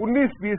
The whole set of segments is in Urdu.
19-20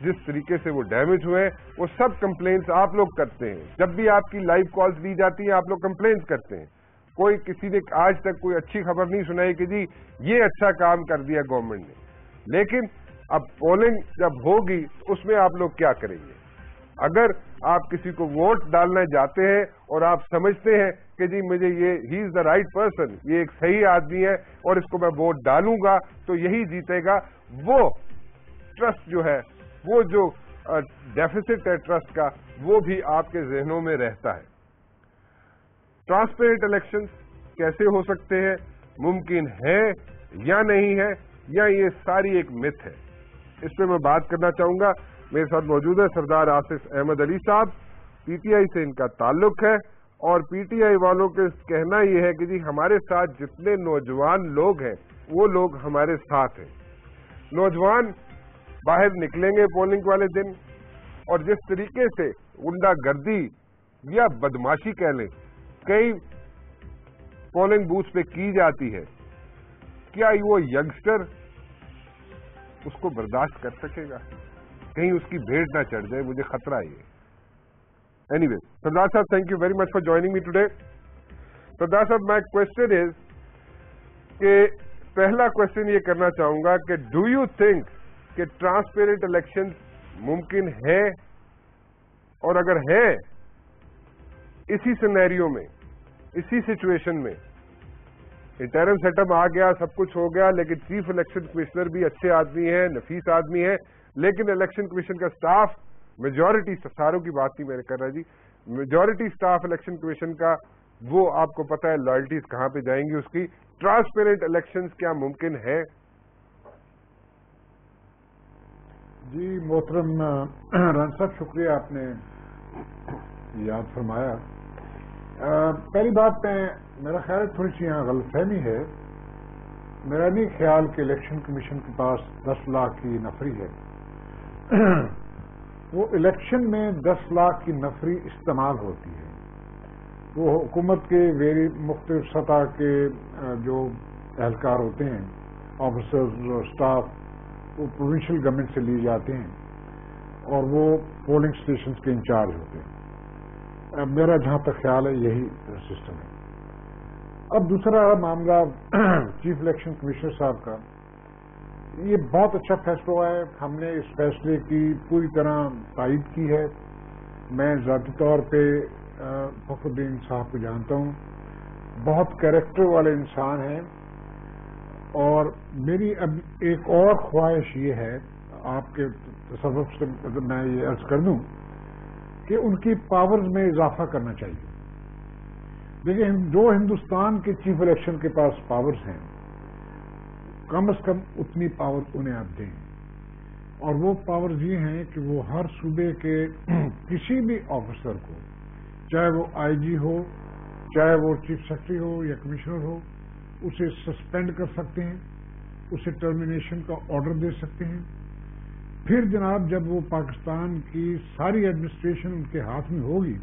جس طریقے سے وہ ڈیمیج ہوئے وہ سب کمپلینٹس آپ لوگ کرتے ہیں. جب بھی آپ کی لائیو کالز لی جاتی ہیں آپ لوگ کمپلینٹس کرتے ہیں. کوئی کسی نے آج تک کوئی اچھی خبر نہیں سنائی کہ جی یہ اچھا کام کر دیا گورنمنٹ نے. لیکن اب پولنگ جب ہوگی اس میں آپ لوگ کیا کریں گے؟ اگر آپ کسی کو ووٹ ڈالنا جاتے ہیں اور آپ سمجھتے ہیں کہ جی مجھے یہ ہی از دا رائٹ پرسن، یہ ایک صحیح آدمی ہے اور اس کو میں ووٹ ڈالوں گا تو یہی جیتے گا، وہ ٹرسٹ جو ہے، وہ جو ڈیفیسٹ ہے ٹرسٹ کا، وہ بھی آپ کے ذہنوں میں رہتا ہے. ٹرانسپیرنٹ الیکشنز کیسے ہو سکتے ہیں؟ ممکن ہے یا نہیں ہے، یا یہ ساری ایک متھ ہے؟ اس پہ میں بات کرنا چاہوں گا. میرے ساتھ موجود ہے سردار آصف احمد علی صاحب، پی ٹی آئی سے ان کا تعلق ہے، اور پی ٹی آئی والوں کے کہنا یہ ہے کہ جی ہمارے ساتھ جتنے نوجوان لوگ ہیں وہ لوگ ہمارے ساتھ ہیں. نوجوان باہر نکلیں گے پولنگ والے دن، اور جس طریقے سے غنڈہ گردی یا بدماشی کہہ لیں کئی پولنگ بوتھ پہ کی جاتی ہے، کیا وہ ینگسٹر اس کو برداشت کر سکے گا؟ کہیں اس کی بھیڑ نہ چڑھ جائے، مجھے خطرہ ہے یہ. اینی ویز، سردار صاحب thank you very much for joining me today. سردار صاحب مائی کوشچن از کہ پہلا کوشچن یہ کرنا چاہوں گا کہ ڈو یو تھنک کہ ٹرانسپیرنٹ الیکشن ممکن ہے؟ اور اگر ہے اسی سینیریو میں، اسی سچویشن میں، انٹرم سیٹ اپ آ گیا، سب کچھ ہو گیا، لیکن چیف الیکشن کمشنر بھی اچھے آدمی ہیں، نفیس آدمی ہے، لیکن الیکشن کمیشن کا سٹاف میجورٹی، ساروں کی بات نہیں میں نے کر رہا جی، میجورٹی سٹاف الیکشن کمیشن کا، وہ آپ کو پتا ہے لائلٹیز کہاں پہ جائیں گی اس کی. ٹرانسپیرنٹ الیکشنز کیا ممکن ہے؟ جی محترم ران صاحب، شکریہ، آپ نے یاد فرمایا. پہلی بات میرا خیال ہے تھوڑی سی یہاں غلط فہمی ہے. میرا نہیں خیال کہ الیکشن کمیشن کے پاس 10 لاکھ کی نفری ہے. وہ الیکشن میں 10 لاکھ کی نفری استعمال ہوتی ہے. وہ حکومت کے مختلف سطح کے جو اہلکار ہوتے ہیں، آفیسرز اور اسٹاف، وہ پروونشل گورنمنٹ سے لیے جاتے ہیں اور وہ پولنگ اسٹیشنز کے انچارج ہوتے ہیں. میرا جہاں تک خیال ہے یہی سسٹم ہے. اب دوسرا معاملہ چیف الیکشن کمشنر صاحب کا، یہ بہت اچھا فیصلہ ہوا ہے. ہم نے اس فیصلے کی پوری طرح تائید کی ہے. میں ذاتی طور پہ فخر الدین صاحب کو جانتا ہوں، بہت کیریکٹر والے انسان ہیں. اور میری اب ایک اور خواہش یہ ہے، آپ کے تصرف سے میں یہ عرض کر دوں کہ ان کی پاورز میں اضافہ کرنا چاہیے. دیکھیں، جو ہندوستان کے چیف الیکشن کے پاس پاورز ہیں، کم از کم اتنی پاور انہیں آپ دیں. اور وہ پاورز یہ ہیں کہ وہ ہر صوبے کے کسی بھی آفیسر کو، چاہے وہ آئی جی ہو، چاہے وہ چیف سیکرٹری ہو یا کمشنر ہو، اسے سسپینڈ کر سکتے ہیں، اسے ٹرمینیشن کا آرڈر دے سکتے ہیں. پھر جناب جب وہ پاکستان کی ساری ایڈمنسٹریشن ان کے ہاتھ میں ہوگی،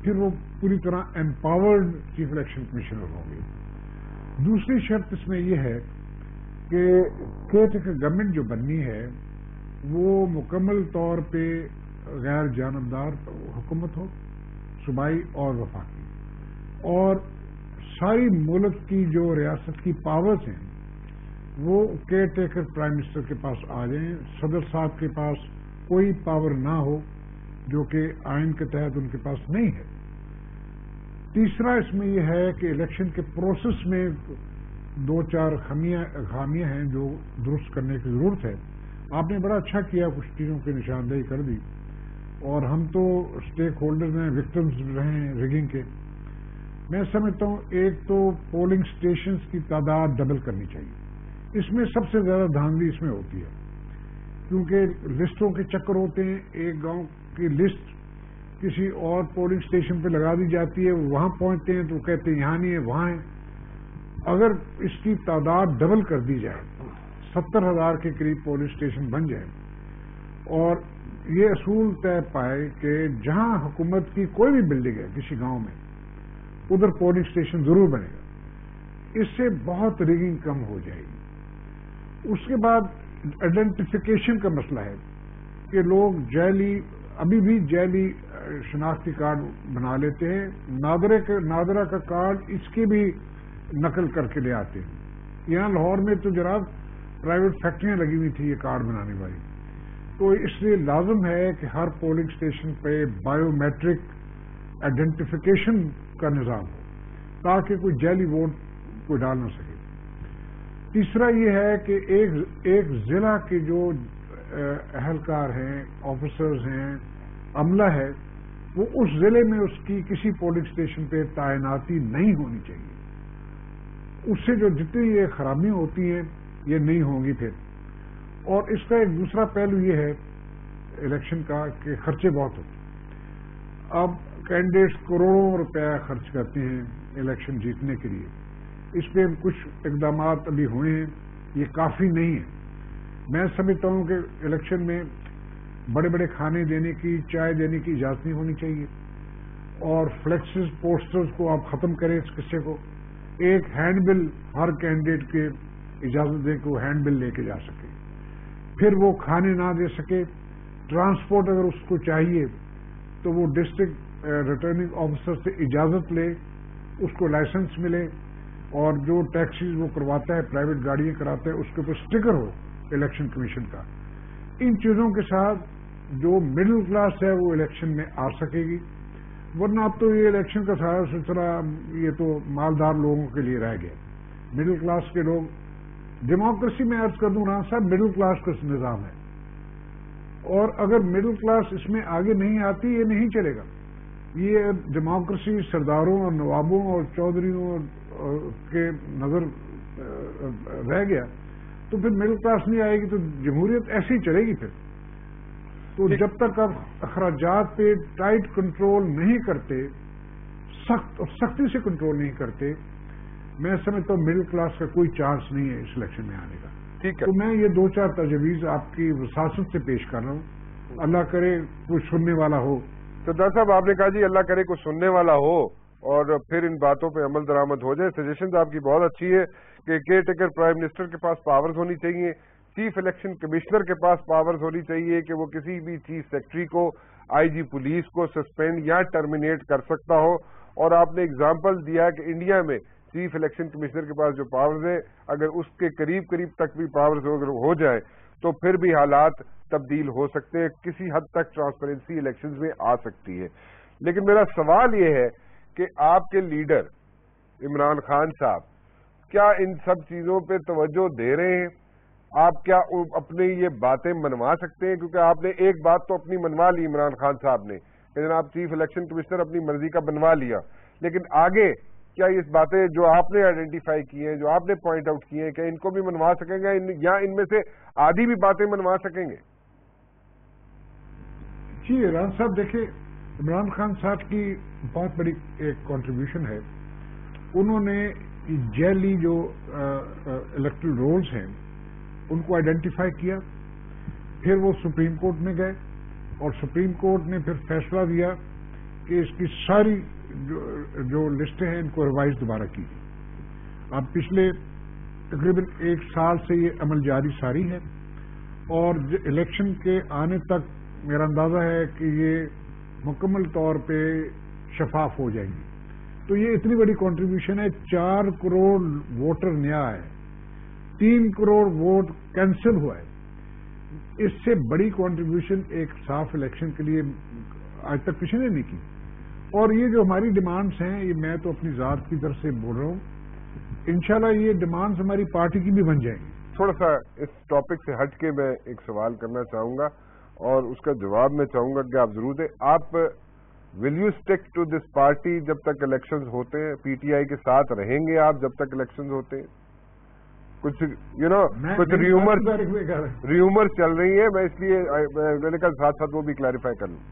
پھر وہ پوری طرح امپاورڈ چیف الیکشن کمشنر ہوں گے. دوسری شرط اس میں یہ ہے کہ گورنمنٹ جو بننی ہے وہ مکمل طور پہ غیر جانبدار حکومت ہو، صوبائی اور وفاقی، اور ساری ملک کی جو ریاست کی پاورز ہیں وہ کیئر ٹیکر پرائم منسٹر کے پاس آ جائیں. صدر صاحب کے پاس کوئی پاور نہ ہو جو کہ آئین کے تحت ان کے پاس نہیں ہے. تیسرا اس میں یہ ہے کہ الیکشن کے پروسیس میں 2-4 خامیاں ہیں جو درست کرنے کی ضرورت ہے. آپ نے بڑا اچھا کیا، کچھ چیزوں کی نشاندہی کر دی، اور ہم تو اسٹیک ہولڈر ہیں، وکٹمز رہے ہیں ریگنگ کے. میں سمجھتا ہوں ایک تو پولنگ اسٹیشنز کی تعداد ڈبل کرنی چاہیے. اس میں سب سے زیادہ دھاندلی اس میں ہوتی ہے، کیونکہ لسٹوں کے چکر ہوتے ہیں. ایک گاؤں کی لسٹ کسی اور پولنگ اسٹیشن پہ لگا دی جاتی ہے، وہاں پہنچتے ہیں تو کہتے ہیں یہاں نہیں ہے، وہاں ہے. اگر اس کی تعداد ڈبل کر دی جائے، 70,000 کے قریب پولنگ اسٹیشن بن جائے، اور یہ اصول طے پائے کہ جہاں حکومت کی کوئی بھی بلڈنگ ہے کسی گاؤں میں، ادھر پولنگ اسٹیشن ضرور بنے گا. اس سے بہت ریگنگ کم ہو جائے گی. اس کے بعد آئیڈینٹیفیکیشن کا مسئلہ ہے کہ لوگ ابھی بھی جعلی شناختی کارڈ بنا لیتے ہیں. نادرہ کا کارڈ اس کی بھی نقل کر کے لے آتے ہیں. یہاں لاہور میں تو جناب پرائیویٹ فیکٹریاں لگی ہوئی تھی یہ کارڈ بنانے والی. تو اس لیے لازم ہے کہ ہر پولنگ اسٹیشن پہ بایو میٹرک آئیڈینٹیفیکیشن کا نظام ہو تاکہ کوئی جعلی ووٹ کوئی ڈال نہ سکے. تیسرا یہ ہے کہ ایک ضلع کے جو اہلکار ہیں، آفیسرز ہیں، عملہ ہے، وہ اس ضلع میں اس کی کسی پولنگ اسٹیشن پہ تعیناتی نہیں ہونی چاہیے. اس سے جو جتنی یہ خرابیاں ہوتی ہیں یہ نہیں ہوں گی پھر. اور اس کا ایک دوسرا پہلو یہ ہے الیکشن کا کہ خرچے بہت ہوتے ہیں. اب کینڈیڈیٹس کروڑوں روپیہ خرچ کرتے ہیں الیکشن جیتنے کے لیے. اس پہ کچھ اقدامات ابھی ہوئے ہیں، یہ کافی نہیں ہے. میں سمجھتا ہوں کہ الیکشن میں بڑے بڑے کھانے دینے کی، چائے دینے کی اجازت نہیں ہونی چاہیے. اور فلیکسز، پوسٹرز کو آپ ختم کریں اس قصے کو. ایک ہینڈ بل ہر کینڈیڈیٹ کے اجازت دیں کہ وہ ہینڈ بل لے کے جا سکے. پھر وہ کھانے نہ دے سکے. ٹرانسپورٹ اگر اس کو چاہیے تو وہ ڈسٹرکٹ ریٹرننگ آفیسر سے اجازت لے، اس کو لائسنس ملے، اور جو ٹیکسیز وہ کرواتا ہے، پرائیویٹ گاڑیاں کراتا ہے، اس کے اوپر اسٹیکر ہو الیکشن کمیشن کا. ان چیزوں کے ساتھ جو مڈل کلاس ہے وہ الیکشن میں آ سکے گی. ورنہ اب تو یہ الیکشن کا سارا سلسلہ یہ تو مالدار لوگوں کے لیے رہ گیا. مڈل کلاس کے لوگ، ڈیموکریسی میں عرض کر دوں رہا صاحب، مڈل کلاس کا نظام ہے، اور اگر مڈل کلاس اس میں آگے نہیں آتی یہ نہیں چلے گا. یہ ڈیموکریسی سرداروں اور نوابوں اور چودھریوں کے نظر رہ گیا تو پھر مڈل کلاس نہیں آئے گی تو جمہوریت ایسی ہی چلے گی پھر. تو جب تک آپ اخراجات پہ ٹائٹ کنٹرول نہیں کرتے، سختی سے کنٹرول نہیں کرتے، میں سمجھتا ہوں مڈل کلاس کا کوئی چانس نہیں ہے اس الیکشن میں آنے کا. ٹھیک ہے. تو میں یہ 2-4 تجاویز آپ کی وساست سے پیش کر رہا ہوں. اللہ کرے کوئی سننے والا ہو. تو ڈاکٹر صاحب آپ نے کہا جی اللہ کرے کوئی سننے والا ہو اور پھر ان باتوں پہ عمل درآمد ہو جائے. سجیشن آپ کی بہت اچھی ہے کہ کیئر ٹیکر پرائم منسٹر کے پاس پاورز ہونی چاہیے، چیف الیکشن کمشنر کے پاس پاورز ہونی چاہیے کہ وہ کسی بھی چیف سیکرٹری کو، آئی جی پولیس کو سسپینڈ یا ٹرمینیٹ کر سکتا ہو. اور آپ نے اگزامپل دیا کہ انڈیا میں چیف الیکشن کمشنر کے پاس جو پاورز ہے اگر اس کے قریب تک بھی پاورز اگر ہو جائے تو پھر بھی حالات تبدیل ہو سکتے ہیں، کسی حد تک ٹرانسپیرنسی الیکشنز میں آ سکتی ہے. لیکن میرا سوال یہ ہے کہ آپ کے لیڈر عمران خان صاحب کیا ان سب چیزوں پہ توجہ دے رہے ہیں؟ آپ کیا اپنی یہ باتیں منوا سکتے ہیں؟ کیونکہ آپ نے ایک بات تو اپنی منوا لی عمران خان صاحب نے کہ جناب چیف الیکشن کمشنر اپنی مرضی کا بنوا لیا، لیکن آگے کیا اس باتیں جو آپ نے آئیڈینٹیفائی کی ہیں، جو آپ نے پوائنٹ آؤٹ کی ہیں، کہ ان کو بھی منوا سکیں گے یا ان میں سے آدھی بھی باتیں منوا سکیں گے؟ جی ران صاحب دیکھیں، عمران خان صاحب کی بہت بڑی ایک کنٹریبیوشن ہے. انہوں نے جعلی جو الیکٹرل رولز ہیں ان کو آئیڈینٹیفائی کیا، پھر وہ سپریم کورٹ میں گئے اور سپریم کورٹ نے پھر فیصلہ دیا کہ اس کی ساری جو لسٹیں ہیں ان کو ریوائز دوبارہ کی. اب پچھلے تقریباً 1 سال سے یہ عمل جاری ساری ہے اور الیکشن کے آنے تک میرا اندازہ ہے کہ یہ مکمل طور پہ شفاف ہو جائیں گی. تو یہ اتنی بڑی کنٹریبیوشن ہے. 4 کروڑ ووٹر نیا ہے، 3 کروڑ ووٹ کینسل ہوا ہے. اس سے بڑی کنٹریبیوشن ایک صاف الیکشن کے لیے آج تک کسی نے نہیں کی. اور یہ جو ہماری ڈیمانڈز ہیں، یہ میں تو اپنی ذات کی طرف سے بول رہا ہوں، انشاءاللہ یہ ڈیمانڈز ہماری پارٹی کی بھی بن جائیں گی. تھوڑا سا اس ٹاپک سے ہٹ کے میں ایک سوال کرنا چاہوں گا اور اس کا جواب میں چاہوں گا کہ آپ ضرور دیں. آپ will you stick to this party جب تک الیکشنز ہوتے ہیں؟ پی ٹی آئی کے ساتھ رہیں گے آپ جب تک الیکشنز ہوتے ہیں؟ کچھ کچھ ریومر چل رہی ہے، میں اس لیے میں نے کہا ساتھ ساتھ وہ بھی کلیریفائی کر لوں.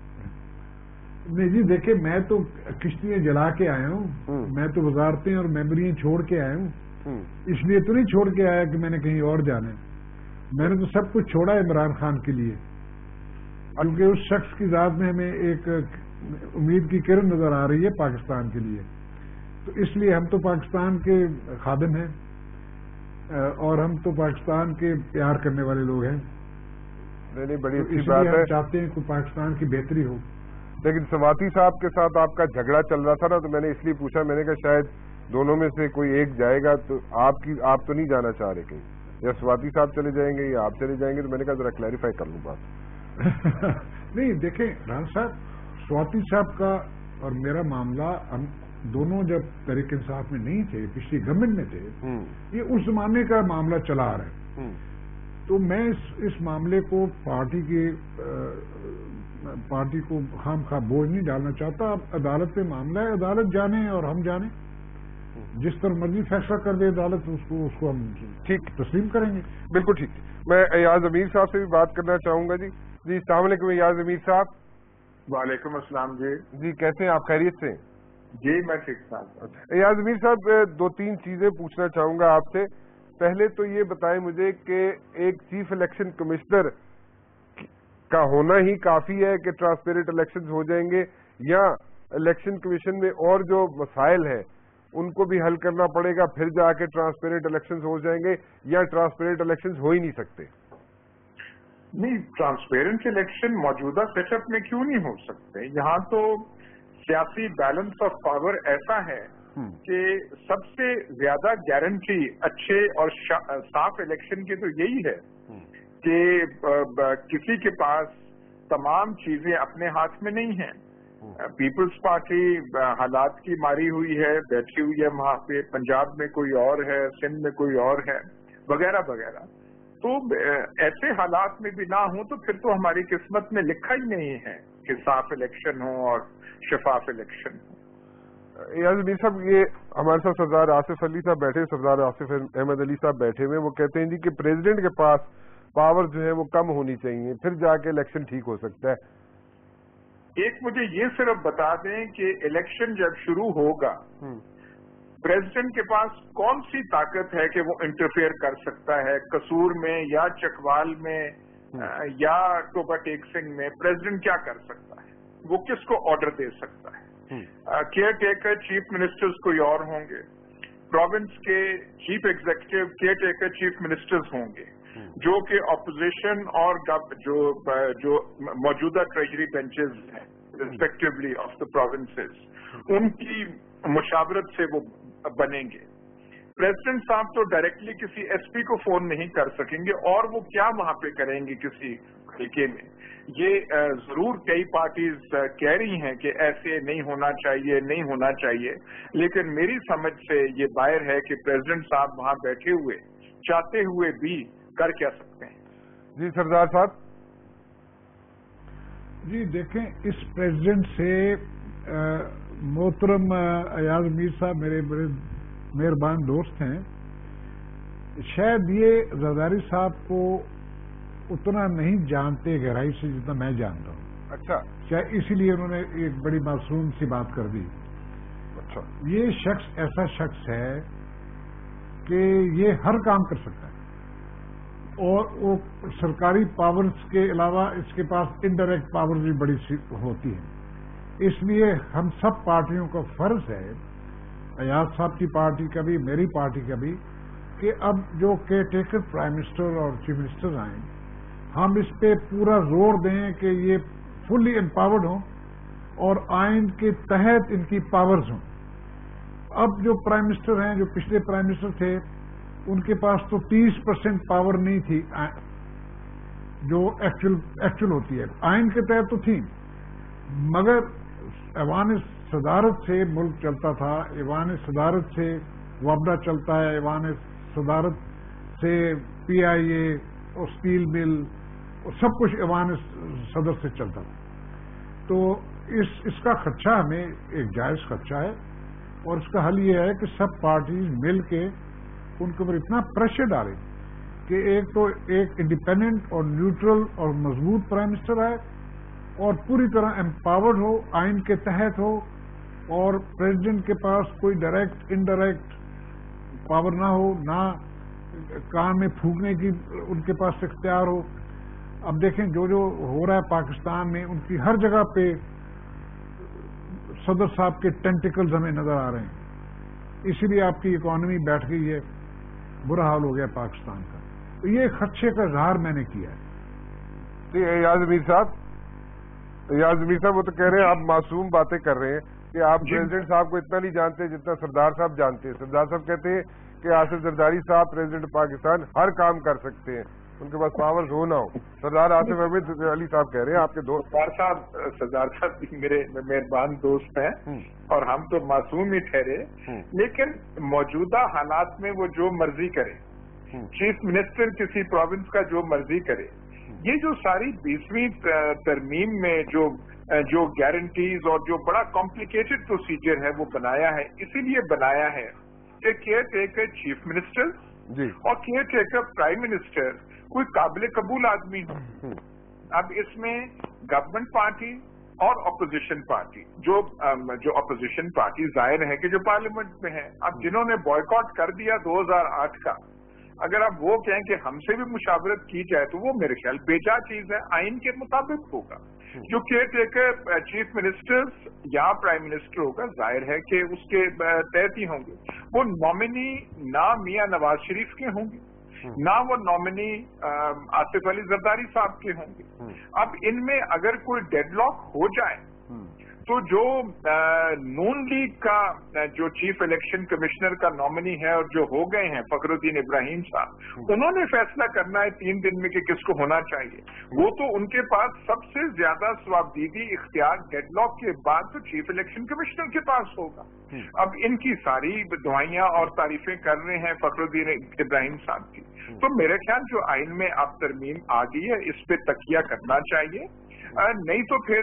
نہیں جی دیکھیں، میں تو کشتیاں جلا کے آیا ہوں، میں تو وزارتیں اور ممبریاں چھوڑ کے آیا ہوں. اس لیے تو نہیں چھوڑ کے آیا کہ میں نے کہیں اور جانا ہے. میں نے تو سب کچھ چھوڑا ہے عمران خان کے لیے، کیونکہ اس شخص کی ذات میں ہمیں ایک امید کی کرن نظر آ رہی ہے پاکستان کے لیے. تو اس لیے ہم تو پاکستان کے خادم ہیں اور ہم تو پاکستان کے پیار کرنے والے لوگ ہیں. نہیں بڑی تو اچھی اس بات لیے ہے. ہم چاہتے ہیں کہ پاکستان کی بہتری ہو. لیکن سواتی صاحب کے ساتھ آپ کا جھگڑا چل رہا تھا نا، تو میں نے اس لیے پوچھا، میں نے کہا شاید دونوں میں سے کوئی ایک جائے گا، تو آپ تو نہیں جانا چاہ رہے کہیں، یا سواتی صاحب چلے جائیں گے یا آپ چلے جائیں گے، تو میں نے کہا ذرا کلیریفائی کر لوں بات. نہیں دیکھیں رانا صاحب، سواتی صاحب کا اور میرا معاملہ، ہم دونوں جب تحریک انصاف میں نہیں تھے، پچھلی گورنمنٹ میں تھے، یہ اس زمانے کا معاملہ چلا آ رہا ہے. تو میں اس معاملے کو پارٹی کو خام خواہ بوجھ نہیں ڈالنا چاہتا. اب عدالت پہ معاملہ ہے، عدالت جانے اور ہم جانے، جس طرح مرضی فیصلہ کر دے عدالت، اس کو ہم ٹھیک تسلیم کریں گے. بالکل ٹھیک. میں ایاز امیر صاحب سے بھی بات کرنا چاہوں گا. جی السلام علیکم ایاز امیر صاحب. وعلیکم السلام. جی کیسے ہیں آپ؟ خیریت سے؟ جی میں ٹھیک ٹھاک. ایاز امیر صاحب، 2-3 چیزیں پوچھنا چاہوں گا آپ سے. پہلے تو یہ بتائیں مجھے کہ ایک چیف الیکشن کمشنر کا ہونا ہی کافی ہے کہ ٹرانسپیرنٹ الیکشنز ہو جائیں گے، یا الیکشن کمیشن میں اور جو مسائل ہیں ان کو بھی حل کرنا پڑے گا، پھر جا کے ٹرانسپیرنٹ الیکشنز ہو جائیں گے، یا ٹرانسپیرنٹ الیکشنز ہو ہی نہیں سکتے؟ نہیں، ٹرانسپیرنٹ الیکشن موجودہ سیٹ اپ میں کیوں نہیں ہو سکتے؟ یہاں تو سیاسی بیلنس آف پاور ایسا ہے کہ سب سے زیادہ گارنٹی اچھے اور صاف الیکشن کی تو یہی ہے کہ کسی کے پاس تمام چیزیں اپنے ہاتھ میں نہیں ہیں. پیپلز پارٹی حالات کی ماری ہوئی ہے، بیٹھی ہوئی ہے وہاں پہ، پنجاب میں کوئی اور ہے، سندھ میں کوئی اور ہے، وغیرہ وغیرہ. تو ایسے حالات میں بھی نہ ہوں تو پھر تو ہماری قسمت میں لکھا ہی نہیں ہے کہ صاف الیکشن ہو اور شفاف الیکشن ہو. ایاز امیر صاحب، یہ ہمارے ساتھ سردار آصف علی صاحب بیٹھے، سردار آصف احمد علی صاحب بیٹھے ہوئے، وہ کہتے ہیں جی کہ پریزیڈنٹ کے پاس پاور جو ہے وہ کم ہونی چاہیے، پھر جا کے الیکشن ٹھیک ہو سکتا ہے. ایک مجھے یہ صرف بتا دیں کہ الیکشن جب شروع ہوگا پریزیڈنٹ کے پاس کون سی طاقت ہے کہ وہ انٹرفیئر کر سکتا ہے قصور میں یا چکوال میں یا ٹوبا ٹیک سنگھ میں؟ پریزیڈنٹ کیا کر سکتا ہے؟ وہ کس کو آرڈر دے سکتا ہے؟ کیئر ٹیکر چیف منسٹرز کوئی اور ہوں گے، پروونس کے chief executive care taker chief ministers ہوں گے، جو کہ اپوزیشن اور جو موجودہ ٹریجری بینچز ہیں ریسپیکٹولی آف دا پروونسز، ان کی مشاورت سے وہ بنیں گے. پریزیڈنٹ صاحب تو ڈائریکٹلی کسی ایس پی کو فون نہیں کر سکیں گے، اور وہ کیا وہاں پہ کریں گے کسی حلقے میں. یہ ضرور کئی پارٹیز کہہ رہی ہیں کہ ایسے نہیں ہونا چاہیے، نہیں ہونا چاہیے، لیکن میری سمجھ سے یہ باہر ہے کہ پریزیڈنٹ صاحب وہاں بیٹھے ہوئے چاہتے ہوئے بھی کر کیا سکتے ہیں. جی سردار صاحب. جی دیکھیں، اس پریزیڈنٹ سے محترم ایاز امیر صاحب میرے بڑے مہربان دوست ہیں، شاید یہ زرداری صاحب کو اتنا نہیں جانتے گہرائی سے جتنا میں جانتا ہوں. اچھا. شاید اسی لیے انہوں نے ایک بڑی معصوم سی بات کر دی. اچھا. یہ شخص ایسا شخص ہے کہ یہ ہر کام کر سکتا ہے، اور وہ سرکاری پاورز کے علاوہ اس کے پاس انڈائریکٹ پاور بھی بڑی ہوتی ہے. اس لیے ہم سب پارٹیوں کا فرض ہے، ایاز صاحب کی پارٹی کا بھی، میری پارٹی کا بھی، کہ اب جو کیئر ٹیکر پرائم منسٹر اور چیف منسٹر آئیں، ہم اس پہ پورا زور دیں کہ یہ فلی امپاورڈ ہوں اور آئین کے تحت ان کی پاورز ہوں. اب جو پرائم منسٹر ہیں، جو پچھلے پرائم منسٹر تھے، ان کے پاس تو 30% پاور نہیں تھی جو ایکچوئل ہوتی ہے. آئین کے تحت تو تھی، مگر ایوان صدارت سے ملک چلتا تھا، ایوان صدارت سے وابڈا چلتا ہے، ایوان صدارت سے پی آئی اے اور اسٹیل مل اور سب کچھ ایوان صدر سے چلتا تھا. تو اس کا خدشہ ہمیں ایک جائز خدشہ ہے، اور اس کا حل یہ ہے کہ سب پارٹیز مل کے ان کے اوپر اتنا پریشر ڈالیں کہ ایک تو ایک انڈیپینڈنٹ اور نیوٹرل اور مضبوط پرائم منسٹر آئے اور پوری طرح امپاورڈ ہو، آئین کے تحت ہو، اور پریزیڈنٹ کے پاس کوئی ڈائریکٹ انڈائریکٹ پاور نہ ہو، نہ کان میں پھونکنے کی ان کے پاس اختیار ہو. اب دیکھیں جو ہو رہا ہے پاکستان میں، ان کی ہر جگہ پہ صدر صاحب کے ٹینٹیکلز ہمیں نظر آ رہے ہیں. اسی لیے آپ کی اکانومی بیٹھ گئی ہے، برا حال ہو گیا پاکستان کا. تو یہ خدشے کا اظہار میں نے کیا ہے. ایاز امیر صاحب وہ تو کہہ رہے ہیں آپ معصوم باتیں کر رہے ہیں کہ آپ پریزیڈنٹ صاحب کو اتنا نہیں جانتے جتنا سردار صاحب جانتے ہیں. سردار صاحب کہتے ہیں کہ آصف زرداری صاحب پریزیڈنٹ پاکستان ہر کام کر سکتے ہیں, ان کے پاس پاورز ہو نہ ہو. سردار آصف احمد علی صاحب کہہ رہے ہیں آپ کے دوست. سردار صاحب بھی میرے مہربان دوست ہیں اور ہم تو معصوم ہی ٹھہرے, لیکن موجودہ حالات میں وہ جو مرضی کرے, چیف منسٹر کسی پروونس کا جو مرضی کرے, یہ جو ساری 20ویں ترمیم میں جو گارنٹیز اور جو بڑا کمپلیکیٹڈ پروسیجر ہے وہ بنایا ہے, اسی لیے بنایا ہے کہ کیئر ٹیکر چیف منسٹر اور کیئر ٹیکر پرائم منسٹر کوئی قابل قبول آدمی ہو. اب اس میں گورنمنٹ پارٹی اور اپوزیشن پارٹی, جو اپوزیشن پارٹی ظاہر ہے کہ جو پارلیمنٹ میں ہے, اب جنہوں نے بوائیکاٹ کر دیا 2008 کا, اگر آپ وہ کہیں کہ ہم سے بھی مشاورت کی جائے تو وہ میرے خیال بیجا چیز ہے, آئین کے مطابق ہوگا. جو کیئر ٹیکر چیف منسٹر یا پرائم منسٹر ہوگا ظاہر ہے کہ اس کے تحت ہی ہوں گے. وہ نامنی نہ میاں نواز شریف کے ہوں گے, نہ وہ نامنی آصف علی زرداری صاحب کے ہوں گے. اب ان میں اگر کوئی ڈیڈ لاک ہو جائے تو جو نون لیگ کا جو چیف الیکشن کمشنر کا نامنی ہے اور جو ہو گئے ہیں فخر الدین ابراہیم صاحب, انہوں نے فیصلہ کرنا ہے 3 دن میں کہ کس کو ہونا چاہیے. وہ تو ان کے پاس سب سے زیادہ ثوابدیدی اختیار ڈیڈ لاک کے بعد تو چیف الیکشن کمشنر کے پاس ہوگا. اب ان کی ساری دعائیاں اور تعریفیں کر رہے ہیں فخر الدین ابراہیم صاحب کی, تو میرے خیال جو آئین میں اب ترمیم آ گئی ہے اس پہ تکیہ کرنا چاہیے. نہیں تو پھر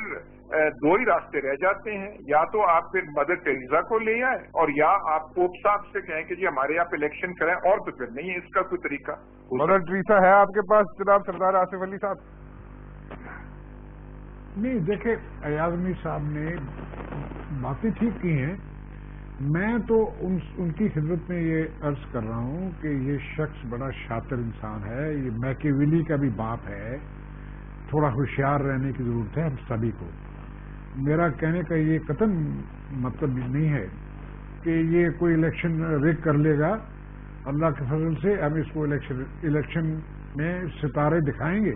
2 ہی راستے رہ جاتے ہیں, یا تو آپ پھر مدر ٹریزا کو لے آئے اور یا آپ پوپ صاحب سے کہیں کہ جی ہمارے آپ الیکشن کریں, اور تو پھر نہیں ہے اس کا کوئی طریقہ. مدر ٹریزا ہے آپ کے پاس جناب سردار آصف علی صاحب؟ نہیں, دیکھیں ایاز امیر صاحب نے باتیں ٹھیک کی ہیں. میں تو ان کی خدمت میں یہ عرض کر رہا ہوں کہ یہ شخص بڑا شاطر انسان ہے, یہ میکیویلی کا بھی باپ ہے. تھوڑا ہوشیار رہنے کی ضرورت ہے ہم سبھی کو. میرا کہنے کا یہ قطعاً مطلب نہیں ہے کہ یہ کوئی الیکشن ریگ کر لے گا. اللہ کے فضل سے ہم اس کو الیکشن میں ستارے دکھائیں گے.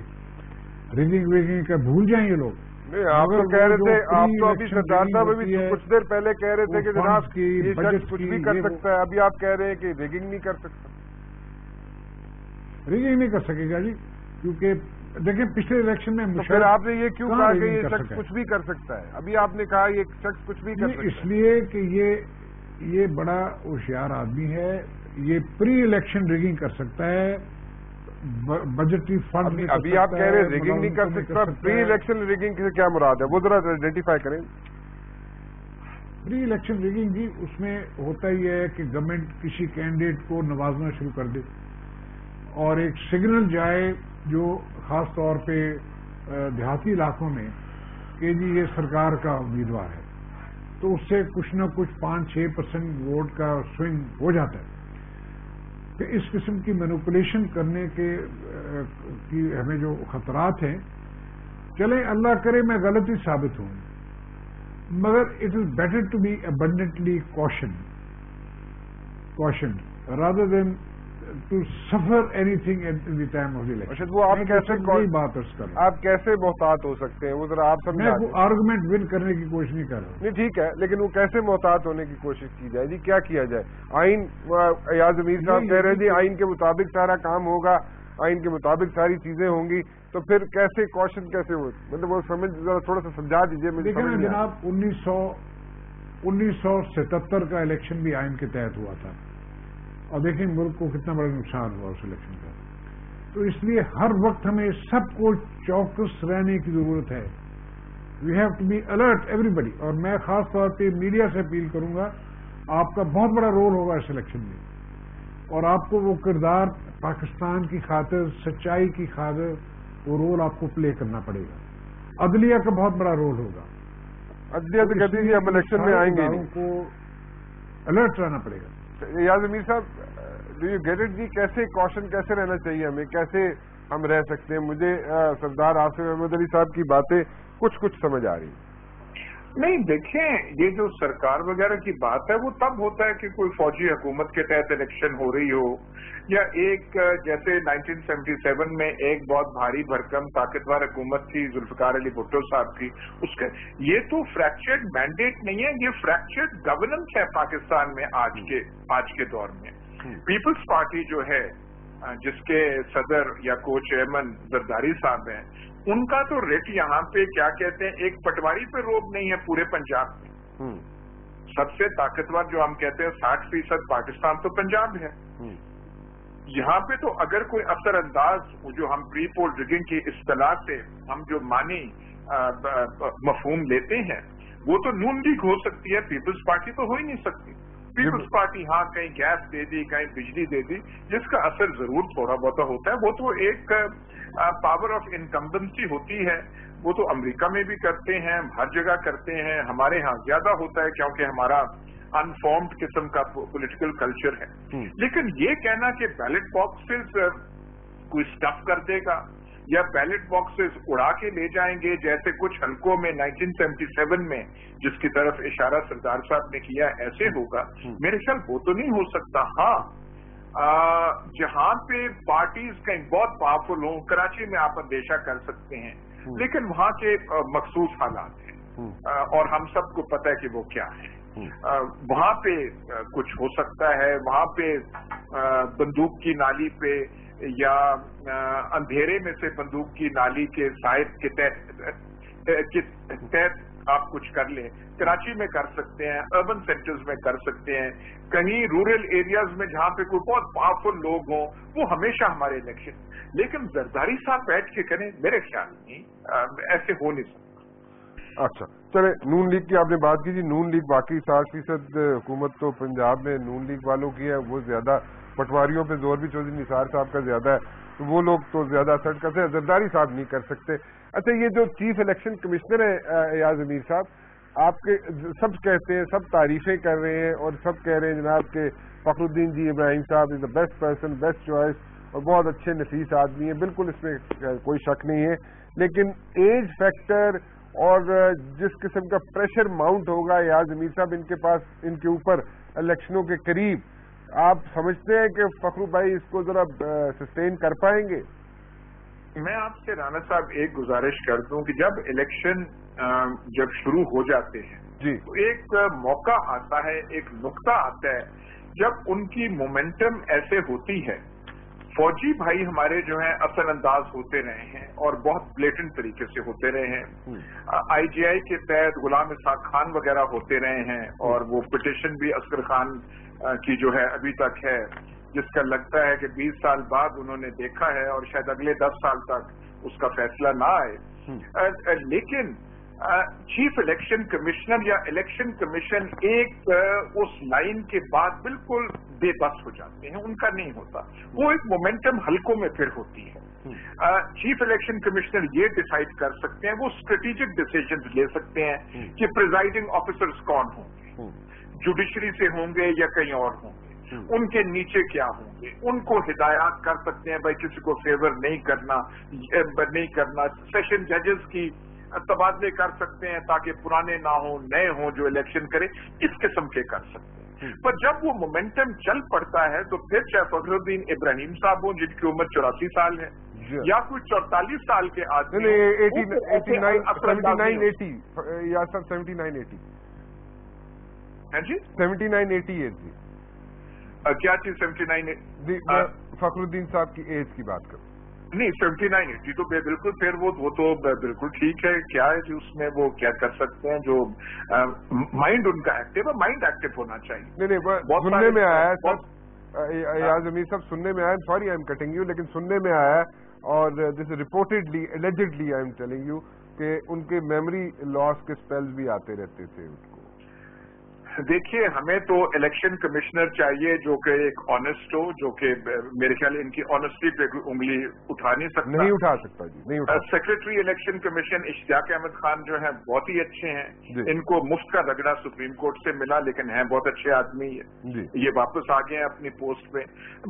ریگنگ ویگنگ کا بھول جائیں گے لوگ. آپ تو کہہ رہے تھے, آپ تو ابھی سردار صاحب ابھی کچھ دیر پہلے کہہ رہے تھے کہ جناب یہ شخص کچھ بھی کر سکتا ہے, ابھی آپ کہہ رہے ہیں کہ ریگنگ نہیں کر سکتا. ریگنگ نہیں کر سکے گا جی, کیونکہ دیکھیں پچھلے الیکشن میں پھر آپ نے یہ کیوں کہا کہ یہ شخص کچھ بھی کر سکتا ہے؟ ابھی آپ نے کہا یہ شخص کچھ بھی کر سکتا ہے. اس لیے کہ یہ بڑا ہوشیار آدمی ہے, یہ پری الیکشن ریگنگ کر سکتا ہے, بجٹری فنڈ. ابھی آپ کہہ رہے ہیں ریگنگ نہیں کر سکتا, پری الیکشن ریگنگ سے کیا مراد ہے وہ ذرا آئیڈینٹیفائی کریں. پری الیکشن ریگنگ بھی اس میں ہوتا ہی ہے کہ گورنمنٹ کسی کینڈیڈیٹ کو نوازنا شروع کر دے اور ایک سگنل جائے جو خاص طور پہ دیہاتی علاقوں میں کہ جی یہ سرکار کا امیدوار ہے, تو اس سے کچھ نہ کچھ 5-6% ووٹ کا سوئنگ ہو جاتا ہے. کہ اس قسم کی مینوپولیشن کرنے کی ہمیں جو خطرات ہیں, چلیں اللہ کرے میں غلطی ثابت ہوں, مگر it is better to be abundantly cautioned rather than to suffer anything at the time of the election. وہ آپ کیسے بات آپ کیسے محتاط ہو سکتے ہیں وہ ذرا آپ سمجھا دیں. میں آرگومنٹ ون کرنے کی کوشش نہیں کر رہا. نہیں ٹھیک ہے, لیکن وہ کیسے محتاط ہونے کی کوشش کی جائے جی, کیا کیا جائے؟ آئین, ایاز امیر صاحب کہہ رہے جی آئین کے مطابق سارا کام ہوگا, آئین کے مطابق ساری چیزیں ہوں گی, تو پھر کیسے کوشن کیسے ہو, مطلب وہ سمجھ ذرا تھوڑا سا سمجھا دیجیے مجھے. لیکن جناب 1977 کا الیکشن بھی آئین کے تحت ہوا تھا, اور دیکھیں ملک کو کتنا بڑا نقصان ہوا اس الیکشن کا. تو اس لیے ہر وقت ہمیں سب کو چوکس رہنے کی ضرورت ہے. We have to be alert everybody. اور میں خاص طور پہ میڈیا سے اپیل کروں گا, آپ کا بہت بڑا رول ہوگا اس الیکشن میں, اور آپ کو وہ کردار پاکستان کی خاطر, سچائی کی خاطر وہ رول آپ کو پلے کرنا پڑے گا. عدلیہ کا بہت بڑا رول ہوگا. عدلیہ تو کہتی ہے ہم الیکشن میں آئیں گے, کو الرٹ رہنا پڑے گا. ایاز امیر صاحب, ڈو یو گیٹ اٹ جی, کیسے کوشن کیسے رہنا چاہیے ہمیں, کیسے ہم رہ سکتے ہیں؟ مجھے سردار آصف احمد علی صاحب کی باتیں کچھ سمجھ آ رہی. نہیں دیکھیں، یہ جو سرکار وغیرہ کی بات ہے وہ تب ہوتا ہے کہ کوئی فوجی حکومت کے تحت الیکشن ہو رہی ہو، یا ایک جیسے 1977 میں ایک بہت بھاری بھرکم طاقتور حکومت تھی ذوالفقار علی بھٹو صاحب کی، اس کے یہ تو فریکچرڈ مینڈیٹ نہیں ہے، یہ فریکچرڈ گورننس ہے پاکستان میں آج کے دور میں۔ پیپلز پارٹی جو ہے جس کے صدر یا کو چیئرمین زرداری صاحب ہیں، ان کا تو ریٹ یہاں پہ کیا کہتے ہیں، ایک پٹواری پہ روب نہیں ہے پورے پنجاب میں۔ سب سے طاقتور جو ہم کہتے ہیں 60% پاکستان تو پنجاب ہے۔ یہاں پہ تو اگر کوئی اثر انداز جو ہم پری پول ریگنگ کی اصطلاح سے ہم جو مانی مفہوم لیتے ہیں وہ تو نون لیگ ہو سکتی ہے، پیپلز پارٹی تو ہو ہی نہیں سکتی۔ پیپلز پارٹی ہاں کہیں گیس دے دی، کہیں بجلی دے دی، جس کا اثر ضرور تھوڑا بہت ہوتا ہے، وہ تو ایک پاور آف انکمبنسی ہوتی ہے، وہ تو امریکہ میں بھی کرتے ہیں، ہر جگہ کرتے ہیں، ہمارے ہاں زیادہ ہوتا ہے کیونکہ ہمارا انفارمڈ قسم کا پولیٹیکل کلچر ہے۔ لیکن یہ کہنا کہ بیلٹ باکسز کوئی سٹف کر دے گا یا بیلٹ باکسز اڑا کے لے جائیں گے جیسے کچھ حلقوں میں 1977 میں جس کی طرف اشارہ سردار صاحب نے کیا ایسے ہوگا، میرے خیال وہ تو نہیں ہو سکتا۔ ہاں جہاں پہ پارٹیز کہیں بہت پاورفل ہوں، کراچی میں آپ اندیشہ کر سکتے ہیں، لیکن وہاں کے مخصوص حالات ہیں اور ہم سب کو پتہ ہے کہ وہ کیا ہے۔ وہاں پہ کچھ ہو سکتا ہے، وہاں پہ بندوق کی نالی پہ یا اندھیرے میں سے بندوق کی نالی کے سائد کے تحت آپ کچھ کر لیں۔ کراچی میں کر سکتے ہیں، اربن سینٹرز میں کر سکتے ہیں، کہیں رورل ایریاز میں جہاں پہ کوئی بہت پاورفل لوگ ہوں، وہ ہمیشہ ہمارے الیکشن، لیکن زرداری صاحب بیٹھ کے کریں، میرے خیال نہیں ایسے ہو نہیں سکتا۔ اچھا چلے، نون لیگ کی آپ نے بات کی جی، نون لیگ باقی 60% حکومت تو پنجاب میں نون لیگ والوں کی ہے، وہ زیادہ پٹواریوں پہ زور بھی چودھری نثار صاحب کا زیادہ ہے، تو وہ لوگ تو زیادہ اثر کرتے ہیں، زرداری صاحب نہیں کر سکتے۔ اچھا یہ جو چیف الیکشن کمشنر ہے ایاز امیر صاحب، آپ کے سب کہتے ہیں، سب تعریفیں کر رہے ہیں اور سب کہہ رہے ہیں جناب کہ فخر الدین جی ابراہیم صاحب is the best person, best choice اور بہت اچھے نفیس آدمی ہیں، بالکل اس میں کوئی شک نہیں ہے، لیکن ایج فیکٹر اور جس قسم کا پریشر ماؤنٹ ہوگا ایاز امیر صاحب ان کے پاس، ان کے اوپر الیکشنوں کے قریب، آپ سمجھتے ہیں کہ فخرو بھائی اس کو ذرا سسٹین کر پائیں گے؟ میں آپ سے رانا صاحب ایک گزارش کر دوں کہ جب الیکشن جب شروع ہو جاتے ہیں جی تو ایک موقع آتا ہے، ایک نقطہ آتا ہے جب ان کی مومنٹم ایسے ہوتی ہے۔ فوجی بھائی ہمارے جو ہیں اثر انداز ہوتے رہے ہیں اور بہت بلیٹنٹ طریقے سے ہوتے رہے ہیں۔ آئی جی آئی کے تحت غلام اسحاق خان وغیرہ ہوتے رہے ہیں اور وہ پٹیشن بھی اصغر خان کی جو ہے ابھی تک ہے، جس کا لگتا ہے کہ 20 سال بعد انہوں نے دیکھا ہے اور شاید اگلے 10 سال تک اس کا فیصلہ نہ آئے۔ لیکن چیف الیکشن کمشنر یا الیکشن کمیشن ایک اس لائن کے بعد بالکل بے بس ہو جاتے ہیں، ان کا نہیں ہوتا، وہ ایک مومنٹم حلقوں میں پھر ہوتی ہے۔ چیف الیکشن کمشنر یہ ڈیسائیڈ کر سکتے ہیں، وہ اسٹریٹجک ڈیسیژنز لے سکتے ہیں کہ پریزائڈنگ آفیسرز کون ہوں گے، جوڈیشری سے ہوں گے یا کہیں اور ہوں گے، ان کے نیچے کیا ہوں گے، ان کو ہدایات کر سکتے ہیں، بھائی کسی کو فیور نہیں کرنا، سیشن ججز کی تبادلے کر سکتے ہیں تاکہ پرانے نہ ہوں، نئے ہوں جو الیکشن کرے، اس قسم کے کر سکتے ہیں۔ پر جب وہ مومنٹم چل پڑتا ہے تو پھر چاہے فخر الدین ابراہیم صاحب ہوں جن کی عمر 84 سال ہے یا کوئی 44 سال کے آدمی، 79-80 یا سر 79-80 جی 79-80 جی کیا چیز 79 جی، فخر الدین صاحب کی ایج کی بات کروں نہیں 79-80 تو بالکل پھر وہ تو بالکل ٹھیک ہے، کیا ہے جی اس میں وہ کیا کر سکتے ہیں، جو مائنڈ ان کا ایکٹیو ہے، مائنڈ ایکٹیو ہونا چاہیے۔ نہیں سننے میں آیا ہے سر ایاز امیر صاحب، سننے میں آیا، sorry I am cutting you, لیکن سننے میں آیا اور this reportedly allegedly I am telling you کہ ان کے میموری لاس کے اسپیلز بھی آتے رہتے تھے ان کو۔ دیکھیے ہمیں تو الیکشن کمشنر چاہیے جو کہ ایک آنےسٹ ہو، جو کہ میرے خیال ان کی آنےسٹی پہ انگلی اٹھا نہیں سکتا جی، نہیں اٹھا۔ سیکرٹری الیکشن کمیشن اشتیاق احمد خان جو ہیں بہت ہی اچھے ہیں، ان کو مفت کا رگڑا سپریم کورٹ سے ملا لیکن ہیں بہت اچھے آدمی، یہ واپس آ گئے ہیں اپنی پوسٹ پہ۔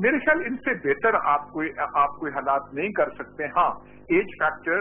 میرے خیال ان سے بہتر آپ کوئی حالات نہیں کر سکتے۔ ہاں ایج فیکٹر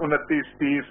29, 30,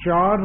4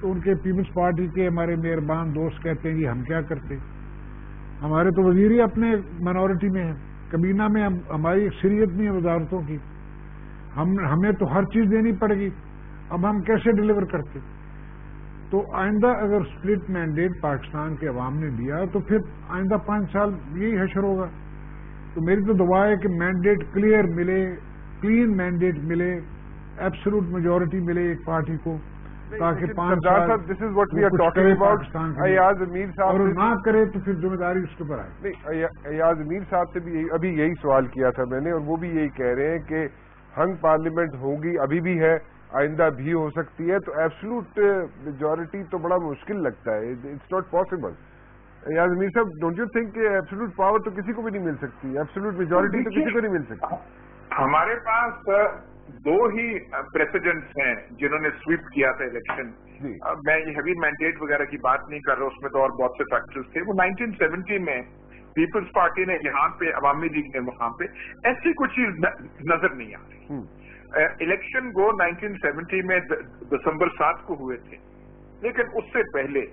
تو ان کے پیپلز پارٹی کے ہمارے مہربان دوست کہتے ہیں جی ہم کیا کرتے، ہمارے تو وزیر ہی اپنے مائنورٹی میں ہیں، کابینہ میں ہماری اکثریت نہیں ہے وزارتوں کی، ہمیں تو ہر چیز دینی پڑے گی، اب ہم کیسے ڈیلیور کرتے؟ تو آئندہ اگر اسپلٹ مینڈیٹ پاکستان کے عوام نے دیا تو پھر آئندہ 5 سال یہی حشر ہوگا. تو میری تو دعا ہے کہ مینڈیٹ کلیئر ملے، کلین مینڈیٹ ملے، ایبسولوٹ میجورٹی ملے ایک پارٹی کو، تاکہ 5 سال this is what we are talking about. Ayaz Amir صاحب اور نہ کرے تو پھر ذمہ داری اس کے اوپر آئے. نہیں، ایاز امیر صاحب سے بھی ابھی یہی سوال کیا تھا میں نے، اور وہ بھی یہی کہہ رہے ہیں کہ ہنگ پارلیمنٹ ہوگی، ابھی بھی ہے، آئندہ بھی ہو سکتی ہے، تو ایبسولوٹ میجورٹی تو بڑا مشکل لگتا ہے، it's not possible. Ayaz Amir صاحب، ڈونٹ یو تھنک کہ ایبسولوٹ پاور تو کسی کو بھی نہیں مل سکتی، ایبسولوٹ میجورٹی تو کسی کو نہیں مل سکتی؟ ہمارے پاس 2 ہی پریسیڈنٹس ہیں جنہوں نے سویپ کیا تھا الیکشن. میں یہ ہیوی مینڈیٹ وغیرہ کی بات نہیں کر رہا، اس میں تو اور بہت سے فیکٹرز تھے. وہ 1970 میں پیپلز پارٹی نے یہاں پہ، عوامی لیگ نے وہاں پہ، ایسی کوئی چیز نظر نہیں آ رہی. الیکشن گو 1970 میں دسمبر 7 کو ہوئے تھے، لیکن اس سے پہلے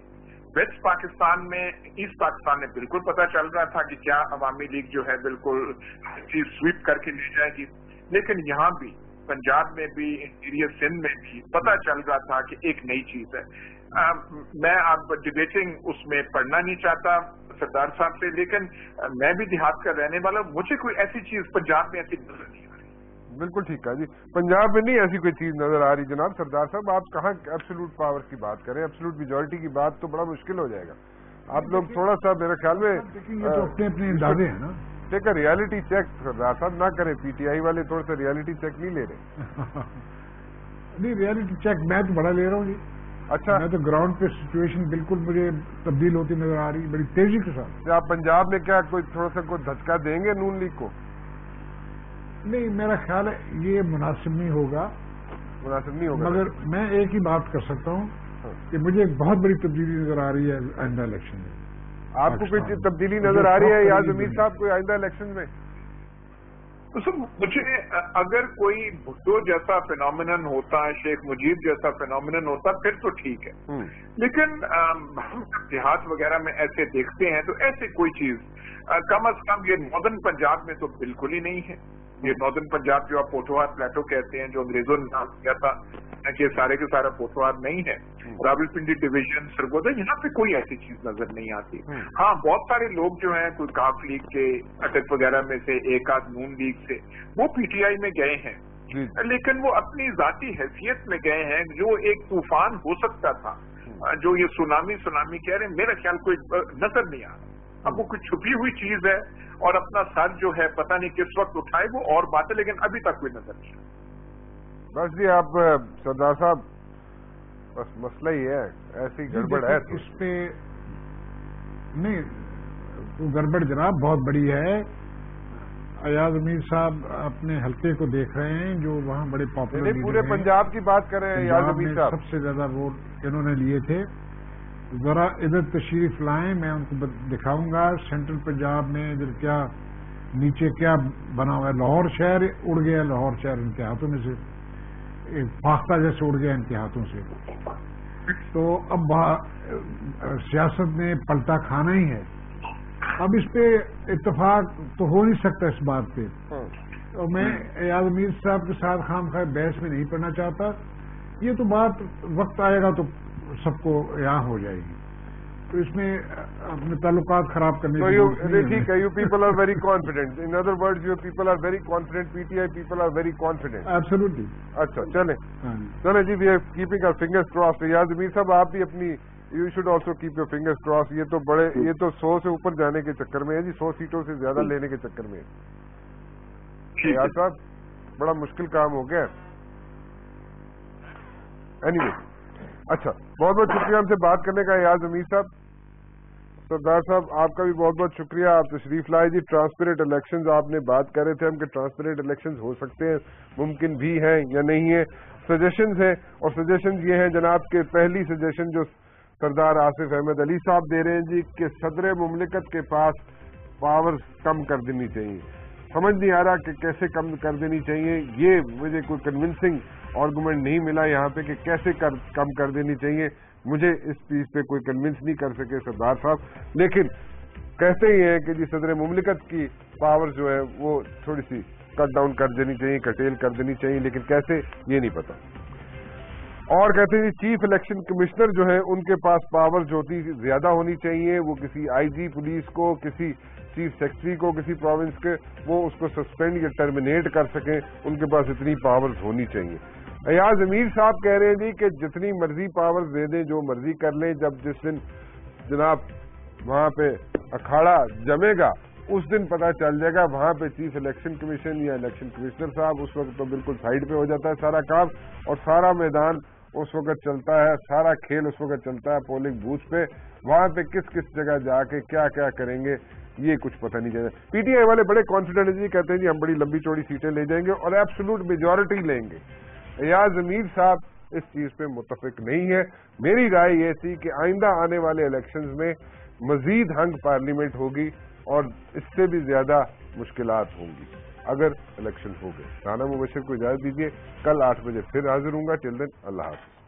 ویسٹ پاکستان میں، ایسٹ پاکستان میں بالکل پتا چل رہا تھا کہ کیا عوامی لیگ جو ہے بالکل ہر چیز سویپ کر کے لے جائے گی. لیکن یہاں بھی، پنجاب میں بھی، انٹیریئر سندھ میں بھی پتا چل رہا تھا کہ ایک نئی چیز ہے. میں اب ڈبیٹنگ اس میں پڑھنا نہیں چاہتا سردار صاحب سے، لیکن میں بھی دیہات کا رہنے والا ہوں، مجھے کوئی ایسی چیز پنجاب میں ایسی نظر نہیں آ رہی. بالکل ٹھیک ہے جی، پنجاب میں نہیں ایسی کوئی چیز نظر آ رہی. جناب سردار صاحب، آپ کہاں ایبسولوٹ پاور کی بات کریں؟ ایبسولوٹ میجورٹی کی بات تو بڑا مشکل ہو جائے گا. آپ لوگ تھوڑا سا میرے خیال میں اپنے اندازے ہیں نا، ٹیک ریالٹی چیک سردار صاحب نہ کریں. پی ٹی آئی والے تھوڑا سا ریالٹی چیک نہیں لے رہے. نہیں، ریالٹی چیک میں تو بڑا لے رہا ہوں جی. اچھا، میں تو گراؤنڈ پہ سچویشن بالکل مجھے تبدیل ہوتی نظر آ رہی بڑی تیزی کے ساتھ. آپ پنجاب میں کیا کوئی تھوڑا سا کوئی دھچکا دیں گے نون لیگ کو؟ نہیں، میرا خیال ہے یہ مناسب نہیں ہوگا. مگر میں ایک ہی بات کر سکتا ہوں کہ مجھے ایک بہت بڑی تبدیلی نظر آ رہی ہے آئندہ الیکشن میں. آپ کو کوئی تبدیلی نظر آ رہی ہے ایاز امیر صاحب کوئی آئندہ الیکشن میں؟ مجھے اگر کوئی بھٹو جیسا فینومینن ہوتا، شیخ مجیب جیسا فینومینن ہوتا پھر تو ٹھیک ہے، لیکن ہم دیہات وغیرہ میں ایسے دیکھتے ہیں تو ایسے کوئی چیز کم از کم یہ ناردرن پنجاب میں تو بالکل ہی نہیں ہے. یہ ناردرن پنجاب جو آپ پوٹھوہار پلیٹو کہتے ہیں، جو انگریزوں نے نام کیا تھا کہ سارے کے سارا پوٹھوہار نہیں ہے، راولپنڈی ڈویژن، سرگودا، یہاں پہ کوئی ایسی چیز نظر نہیں آتی. ہاں، بہت سارے لوگ جو ہیں کوئی کاف لیگ کے، اٹک وغیرہ میں سے، ایک آدھ نون لیگ سے، وہ پی ٹی آئی میں گئے ہیں، لیکن وہ اپنی ذاتی حیثیت میں گئے ہیں. جو ایک طوفان ہو سکتا تھا، جو یہ سونامی کہہ رہے ہیں، میرا خیال کوئی نظر نہیں آ رہا. اب وہ کوئی چھپی ہوئی چیز ہے اور اپنا سر جو ہے پتہ نہیں کس وقت اٹھائے، وہ اور بات ہے، لیکن ابھی تک کوئی نظر نہیں آ رہا. بس جی، آپ سردار صاحب، بس مسئلہ ہی ہے، ایسی گڑبڑ ہے. اس پہ نہیں، وہ گڑبڑ جناب بہت بڑی ہے. ایاز امیر صاحب اپنے حلقے کو دیکھ رہے ہیں جو وہاں بڑے پاپولر، پورے پنجاب کی بات کر رہے ہیں. ایاز امیر صاحب سب سے زیادہ ووٹ انہوں نے لیے تھے. ذرا ادھر تشریف لائیں، میں ان کو دکھاؤں گا سینٹرل پنجاب میں ادھر کیا نیچے کیا بنا ہوا ہے. لاہور شہر اڑ گیا، لاہور شہر ان کے ہاتھوں میں سے فاختہ جیسے اڑ گیا ان کے ہاتھوں سے. تو اب سیاست نے پلٹا کھانا ہی ہے. اب اس پہ اتفاق تو ہو نہیں سکتا اس بات پہ. اور میں ایاز امیر صاحب کے ساتھ خام خواہ بحث میں نہیں پڑنا چاہتا. یہ تو بات وقت آئے گا تو سب کو یہاں ہو جائے گی. تو اس میں اپنے تعلقات خراب کرنے کی ٹھیک ہے. You people are very confident. In other words you people are very confident. P T I people are very confident. Absolutely. اچھا، چلیں جی، we are keeping our fingers crossed. Ayaz Amir sahab, آپ بھی اپنی you should also keep your fingers crossed. یہ تو 100 سے اوپر جانے کے چکر میں ہے جی، 100 سیٹوں سے زیادہ لینے کے چکر میں ہے. ایاز صاحب، بڑا مشکل کام ہو گیا. اینی وے، اچھا، بہت بہت شکریہ ہم سے بات کرنے کا ایاز امیر صاحب. سردار صاحب، آپ کا بھی بہت بہت شکریہ، آپ تشریف لائے جی. ٹرانسپیرنٹ الیکشنز آپ نے بات کر رہے تھے ہم کہ ٹرانسپیرنٹ الیکشنز ہو سکتے ہیں، ممکن بھی ہیں یا نہیں ہیں. سجیشنز ہیں، اور سجیشنز یہ ہیں جناب کہ پہلی سجیشن جو سردار آصف احمد علی صاحب دے رہے ہیں جی کہ صدر مملکت کے پاس پاور کم کر دینی چاہیے. سمجھ نہیں آ رہا کہ کیسے کم کر دینی چاہیے. یہ مجھے کوئی کنونسنگ آرگومنٹ نہیں ملا یہاں پہ کہ کیسے کم کر دینی چاہیے. مجھے اس چیز پہ کوئی کنونس نہیں کر سکے سردار صاحب، لیکن کہتے ہی ہیں کہ جی صدر مملکت کی پاور جو ہے وہ تھوڑی سی کٹ ڈاؤن کر دینی چاہیے، کٹیل کر دینی چاہیے، لیکن کیسے یہ نہیں پتا۔ اور کہتے ہیں چیف الیکشن کمشنر جو ہے ان کے پاس پاور جو ہوتی زیادہ ہونی چاہیے، وہ کسی آئی جی پولیس کو، کسی چیف سیکرٹری کو کسی پروونس کے، وہ اس کو سسپینڈ یا ٹرمینیٹ کر سکیں، ان کے پاس اتنی پاورز ہونی چاہیے۔ ایاز امیر صاحب کہہ رہے ہیں جی کہ جتنی مرضی پاورز دے دیں، جو مرضی کر لیں، جس دن جناب وہاں پہ اکھاڑا جمے گا اس دن پتہ چل جائے گا۔ وہاں پہ چیف الیکشن کمیشن یا الیکشن کمشنر صاحب اس وقت تو بالکل سائڈ پہ ہو جاتا ہے سارا کام، اور سارا میدان اس وقت چلتا ہے، سارا کھیل اس وقت چلتا ہے پولنگ بوتھ پہ۔ وہاں پہ کس کس جگہ جا کے کیا کیا کریں گے یہ کچھ پتہ نہیں چلتا۔ پی ٹی آئی والے بڑے کانفیڈنٹ جی، کہتے ہیں جی ہم بڑی لمبی چوڑی سیٹیں لے جائیں گے اور ایبسولوٹ میجورٹی لیں گے۔ ایاز امیر صاحب اس چیز پہ متفق نہیں ہے۔ میری رائے یہ تھی کہ آئندہ آنے والے الیکشنز میں مزید ہنگ پارلیمنٹ ہوگی اور اس سے بھی زیادہ مشکلات ہوں گی اگر الیکشن ہو گئے۔ رانا مبشر کو اجازت دیجیے، کل 8 بجے پھر حاضر ہوں گا۔ ٹل دین اللہ حافظ۔